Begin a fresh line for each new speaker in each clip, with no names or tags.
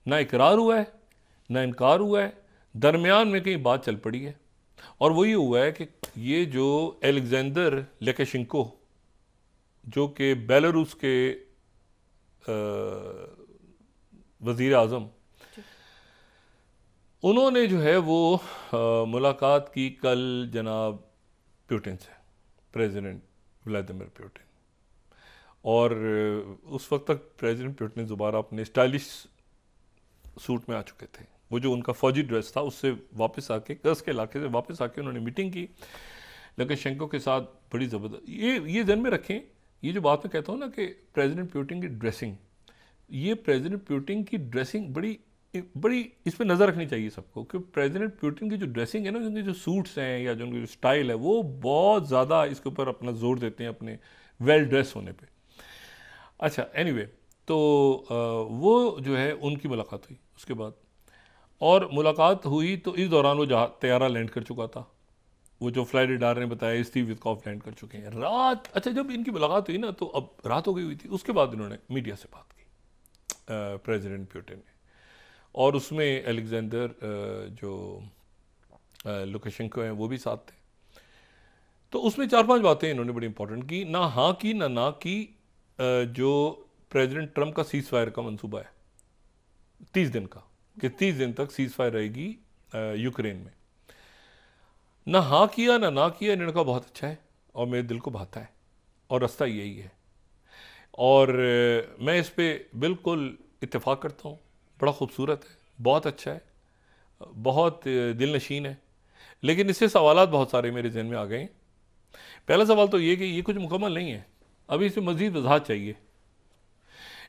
ना इकरार हुआ है ना इनकार हुआ है, दरमियान में कहीं बात चल पड़ी है। और वही हुआ है कि ये जो एलेक्जेंडर लुकाशेंको जो कि बेलारूस के वज़ीर आज़म, उन्होंने जो है वो मुलाकात की कल जनाब पुतिन से, प्रेसिडेंट व्लादिमीर पुतिन। और उस वक्त तक प्रेसिडेंट पुतिन दोबारा अपने स्टाइलिश सूट में आ चुके थे। वो जो उनका फौजी ड्रेस था उससे वापस आके, कर्स के इलाके से वापस आके उन्होंने मीटिंग की लुकाशेंको के साथ, बड़ी ज़बरदस्त। ये ध्यान में रखें, ये जो बात मैं कहता हूँ ना कि प्रेसिडेंट पुतिन की ड्रेसिंग, ये प्रेसिडेंट पुतिन की ड्रेसिंग बड़ी बड़ी इस पर नज़र रखनी चाहिए सबको, कि प्रेसिडेंट पुतिन की जो ड्रेसिंग है ना, उनके जो सूट्स हैं या जो उनकी जो स्टाइल है, वो बहुत ज़्यादा इसके ऊपर अपना जोर देते हैं अपने वेल ड्रेस होने पे। अच्छा, एनीवे, तो वो जो है उनकी मुलाकात हुई उसके बाद, और मुलाकात हुई तो इस दौरान वो तैयारा लैंड कर चुका था। वो जो फ्लाइट रेडार ने बताया स्टीव विटकॉफ लैंड कर चुके हैं रात। अच्छा, जब इनकी मुलाकात हुई ना तो अब रात हो गई हुई थी। उसके बाद इन्होंने मीडिया से बात की प्रेसिडेंट पुतिन ने, और उसमें एलेक्जेंडर जो लुकाशेंको हैं वो भी साथ थे। तो उसमें 4-5 बातें इन्होंने बड़ी इंपॉर्टेंट की, ना हाँ की ना की जो प्रेसिडेंट ट्रंप का सीज फायर का मंसूबा है 30 दिन का, कि 30 दिन तक सीज फायर रहेगी यूक्रेन में। ना हाँ किया ना किया, इन्होंने कहा बहुत अच्छा है और मेरे दिल को भाता है और रास्ता यही है। और मैं इस पे बिल्कुल इत्तेफाक करता हूँ, बड़ा खूबसूरत है, बहुत अच्छा है, बहुत दिल नशीन है। लेकिन इससे सवालात बहुत सारे मेरे जहन में आ गए हैं। पहला सवाल तो ये कि ये कुछ मुकम्मल नहीं है, अभी इसमें मज़ीद वजाहत चाहिए।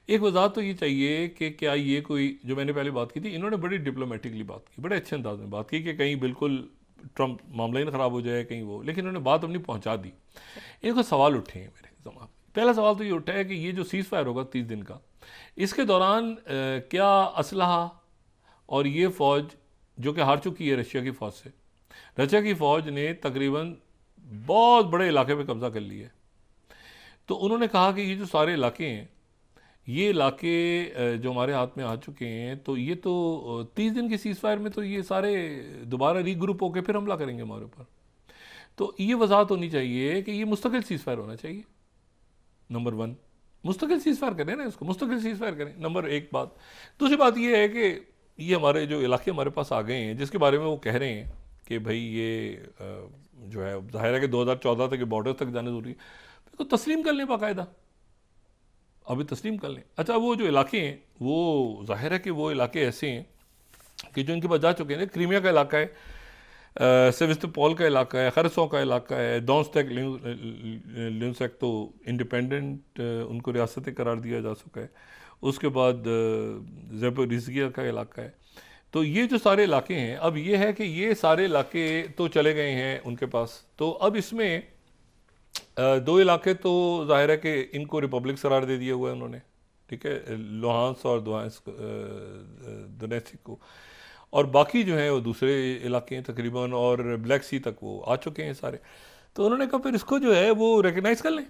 एक वजाहत तो ये चाहिए कि क्या ये कोई, जो मैंने पहले बात की थी, इन्होंने बड़ी डिप्लोमेटिकली बात की, बड़े अच्छे अंदाज में बात की कि कहीं बिल्कुल ट्रंप मामला ही ना ख़राब हो जाए कहीं वो, लेकिन इन्होंने बात अपनी पहुंचा दी। इनको सवाल उठे हैं मेरे दिमाग में। पहला सवाल तो ये उठा है कि ये जो सीज़ फायर होगा 30 दिन का, इसके दौरान क्या असलहा और ये फ़ौज जो कि हार चुकी है रशिया की फ़ौज से, रशिया की फ़ौज ने तकरीबन बहुत बड़े इलाके पे कब्ज़ा कर लिया है। तो उन्होंने कहा कि ये जो सारे इलाके हैं, ये इलाके जो हमारे हाथ में आ चुके हैं, तो ये तो 30 दिन के सीज़ फायर में तो ये सारे दोबारा रीग्रुप होकर फिर हमला करेंगे हमारे ऊपर। तो ये वजाहत होनी चाहिए कि ये मुस्तकिल सीज़ फायर होना चाहिए। नंबर 1, मुस्तकिल सीज़ फायर करें ना, इसको मुस्तकिल सीज़ फायर करें, नंबर 1 बात। दूसरी बात ये है कि ये हमारे जो इलाके हमारे पास आ गए हैं, जिसके बारे में वो कह रहे हैं कि भाई ये जो है ज़ाहिर है कि 2014 तक बॉर्डर तक जाने ज़रूरी है, तो तस्लीम कर लें बाकायदा, अभी तस्लीम कर लें। अच्छा, वो जो इलाके हैं वो ज़ाहिर है कि वो इलाके ऐसे हैं कि जो इनके पास जा चुके हैं। क्रीमिया का इलाका है, सेविस्टोपोल का इलाका है, खरसों का इलाका है, डोंस्टेक ल्यूनसेक तो इंडिपेंडेंट उनको रियासतें करार दिया जा चुका है। उसके बाद ज़ेपोरिज़िया का इलाका है। तो ये जो सारे इलाके हैं, अब ये है कि ये सारे इलाके तो चले गए हैं उनके पास। तो अब इसमें 2 इलाके तो जाहिर है कि इनको रिपब्लिक करार दे दिया हुआ है उन्होंने, ठीक है, लुहांस और दोनेत्स्क को, और बाकी जो है वो दूसरे इलाके हैं तकरीबन, और ब्लैक सी तक वो आ चुके हैं सारे। तो उन्होंने कहा फिर इसको जो है वो रिकग्नाइज़ कर लें।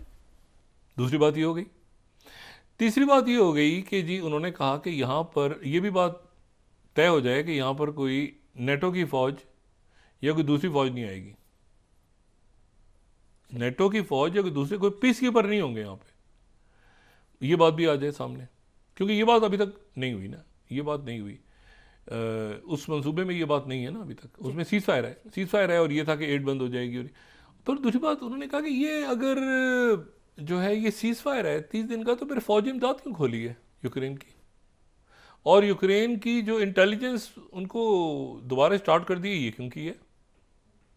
दूसरी बात ये हो गई। तीसरी बात ये हो गई कि जी उन्होंने कहा कि यहाँ पर ये भी बात तय हो जाए कि यहाँ पर कोई नेटो की फ़ौज या कोई दूसरी फ़ौज नहीं आएगी। नेटो की फ़ौज या कोई दूसरे कोई पीस कीपर नहीं होंगे यहाँ पे, ये बात भी आ जाए सामने, क्योंकि ये बात अभी तक नहीं हुई ना, ये बात नहीं हुई। उस मंसूबे में ये बात नहीं है ना अभी तक, उसमें सीज़ फायर है और ये था कि एड बंद हो जाएगी। और पर दूसरी बात उन्होंने कहा कि ये अगर जो है ये सीज़ फायर है 30 दिन का, तो फिर फौजी इमदाद क्यों खोली है यूक्रेन की, और यूक्रेन की जो इंटेलिजेंस उनको दोबारा स्टार्ट कर दी ये क्यों की है?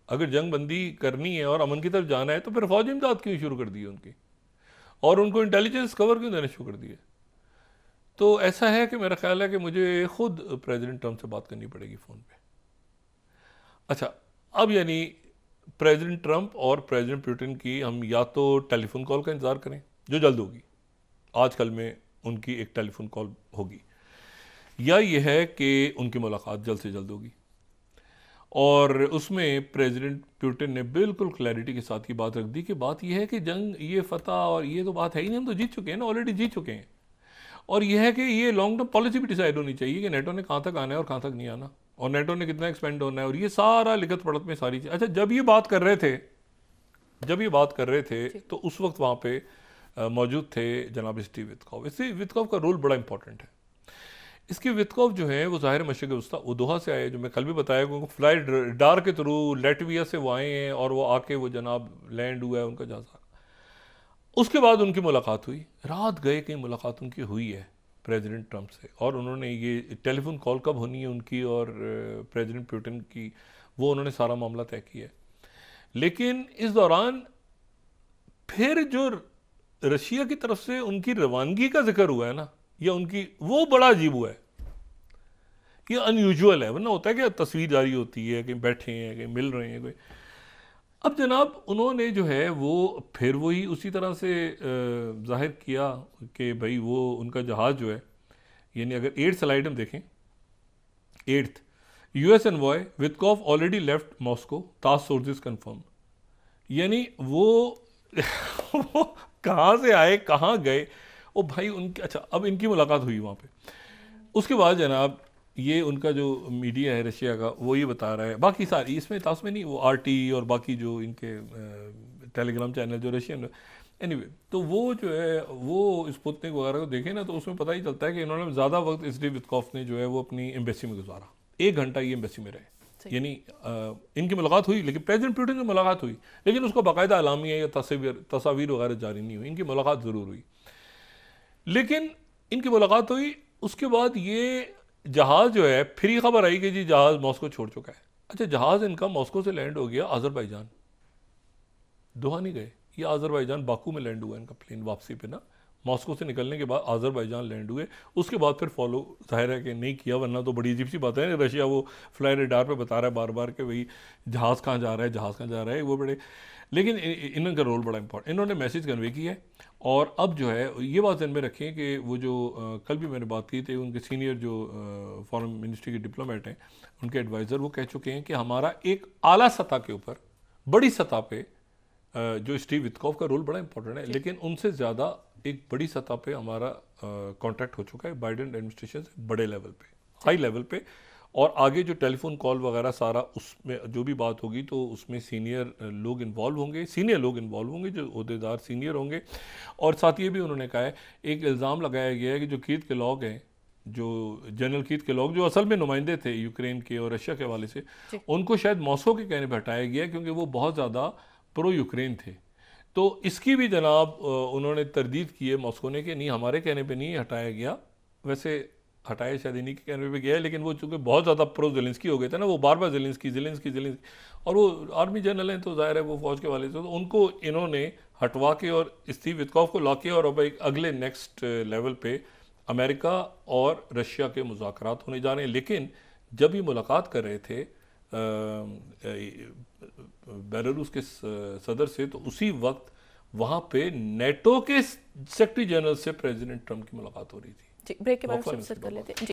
अगर जंग बंदी करनी है और अमन की तरफ जाना है तो फिर फौजी इमदाद क्यों शुरू कर दी है उनकी, और उनको इंटेलिजेंस कवर क्यों देना शुरू कर दिया? तो ऐसा है कि मेरा ख्याल है कि मुझे खुद प्रेसिडेंट ट्रंप से बात करनी पड़ेगी फ़ोन पे। अच्छा, अब यानी प्रेसिडेंट ट्रंप और प्रेसिडेंट पुतिन की हम या तो टेलीफोन कॉल का इंतज़ार करें जो जल्द होगी, आज कल में उनकी एक टेलीफोन कॉल होगी, या यह है कि उनकी मुलाकात जल्द से जल्द होगी। और उसमें प्रेसिडेंट पुतिन ने बिल्कुल क्लैरिटी के साथ ये बात रख दी कि बात यह है कि जंग, ये फतह और ये तो बात है ही नहीं, हम तो जीत चुके हैं ना, ऑलरेडी जीत चुके हैं। और यह है कि ये लॉन्ग टर्म पॉलिसी भी डिसाइड होनी चाहिए कि नेटो ने कहाँ तक आना है और कहाँ तक नहीं आना, और नेटो ने कितना एक्सपेंड होना है, और ये सारा लिखत पढ़त में सारी चीज़। अच्छा, जब ये बात कर रहे थे तो उस वक्त वहाँ पे मौजूद थे जनाब स्टीव वित्कॉफ। इससे वित्कॉफ का रोल बड़ा इंपॉर्टेंट है। इसके वित्कॉफ जो है वो ज़ाहिर मशरक़ वस्ता वो दोहा से आए, जो मैं कल भी बताया कि फ्लाई डार के थ्रू लैटविया से वो आए हैं और वो आके वो जनाब लैंड हुआ है उनका जहाज़। उसके बाद उनकी मुलाकात हुई, रात गए कहीं मुलाकात उनकी हुई है प्रेसिडेंट ट्रंप से, और उन्होंने ये टेलीफोन कॉल कब होनी है उनकी और प्रेसिडेंट पुतिन की, वो उन्होंने सारा मामला तय किया है। लेकिन इस दौरान फिर जो रशिया की तरफ से उनकी रवानगी का जिक्र हुआ है ना, या उनकी, वो बड़ा अजीब हुआ है, ये अनयूजुअल है। वरना होता है कि तस्वीर जारी होती है, कहीं बैठे हैं, कहीं मिल रहे हैं कोई। अब जनाब उन्होंने जो है वो फिर वही उसी तरह से जाहिर किया कि भाई वो उनका जहाज़ जो है, यानी अगर 8th स्लाइड हम देखें, 8th US envoy Witkoff already left Moscow, TASS sources confirm. यानी वो वो कहाँ से आए, कहाँ गए, ओ भाई उनकी। अच्छा, अब इनकी मुलाकात हुई वहाँ पे। उसके बाद जनाब ये उनका जो मीडिया है रशिया का वो ये बता रहा है, बाकी सारी इसमें तास में नहीं, वो RT और बाकी जो इनके टेलीग्राम चैनल जो रशियन एनीवे, तो वो जो है वो स्पुतनिक वगैरह को देखें ना, तो उसमें पता ही चलता है कि इन्होंने ज़्यादा वक्त स्टीव वित्कॉफ ने जो है वो अपनी एम्बेसी में गुजारा। 1 घंटा ये एम्बेसी में रहे। यानी इनकी मुलाकात हुई, लेकिन प्रेसिडेंट पुतिन से मुलाकात हुई, लेकिन उसको बाकायदा अलामिया या तस्वीर वगैरह जारी नहीं हुई। इनकी मुलाकात ज़रूर हुई, लेकिन इनकी मुलाकात हुई। उसके बाद ये जहाज़ जो है, फिर ये खबर आई कि जी जहाज़ मॉस्को छोड़ चुका है। अच्छा, जहाज़ इनका मॉस्को से लैंड हो गया अज़रबैजान, दोहा नहीं गए, ये अज़रबैजान बाकू में लैंड हुआ इनका प्लेन वापसी पे ना। मॉस्को से निकलने के बाद अज़रबैजान लैंड हुए। उसके बाद फिर फॉलो जाहिर है कि नहीं किया, वरना तो बड़ी अजीब सी बात है। रशिया वो फ्लाई रेडार पे बता रहा है बार बार कि भाई जहाज़ कहाँ जा रहा है, जहाज़ कहाँ जा रहा है, वो बड़े। लेकिन इनका रोल बड़ा इंपॉर्टेंट, इन्होंने मैसेज कन्वे किया है। और अब जो है ये बात ध्यान में रखें कि वो जो कल भी मैंने बात की थी, उनके सीनियर जो फॉरेन मिनिस्ट्री के डिप्लोमेट हैं, उनके एडवाइज़र, वो कह चुके हैं कि हमारा एक आला सतह के ऊपर, बड़ी सतह पे जो स्टीव वित्कॉफ का रोल बड़ा इंपॉर्टेंट है, लेकिन उनसे ज़्यादा एक बड़ी सतह पे हमारा कॉन्टैक्ट हो चुका है बाइडेन एडमिनिस्ट्रेशन से, बड़े लेवल पे, हाई लेवल पे। और आगे जो टेलीफोन कॉल वगैरह सारा, उसमें जो भी बात होगी तो उसमें सीनियर लोग इन्वॉल्व होंगे, जो ओहदेदार सीनियर होंगे। और साथ ये भी उन्होंने कहा है, एक इल्ज़ाम लगाया गया है कि जो कीथ केलॉग हैं, जो जनरल कीथ केलॉग, जो असल में नुमाइंदे थे यूक्रेन के और रशिया के हवाले से, उनको शायद मॉस्को के कहने पर हटाया गया क्योंकि वो बहुत ज़्यादा प्रो यूक्रेन थे। तो इसकी भी जनाब उन्होंने तरदीद की है मॉस्को ने कि नहीं, हमारे कहने पे नहीं हटाया गया। वैसे हटाया शायद इन्हीं के कहने पे गया है, लेकिन वो चूँकि बहुत ज़्यादा प्रो ज़ेलेंस्की हो गए थे ना, वो बार बार ज़ेलेंस्की, और वो आर्मी जनरल हैं तो ज़ाहिर है वो फौज के वाले थे, तो उनको इन्होंने हटवा के और स्टीव वित्कॉफ को ला के, और अब एक अगले नेक्स्ट लेवल पे अमेरिका और रशिया के मुज़ाकरात होने जा रहे हैं। लेकिन जब ये मुलाकात कर रहे थे बेलारूस के सदर से, तो उसी वक्त वहाँ पे नेटो के सेक्रेटरी जनरल से प्रेसिडेंट ट्रंप की मुलाकात हो रही थी।
जी, ब्रेक के बाद कर लेते हैं।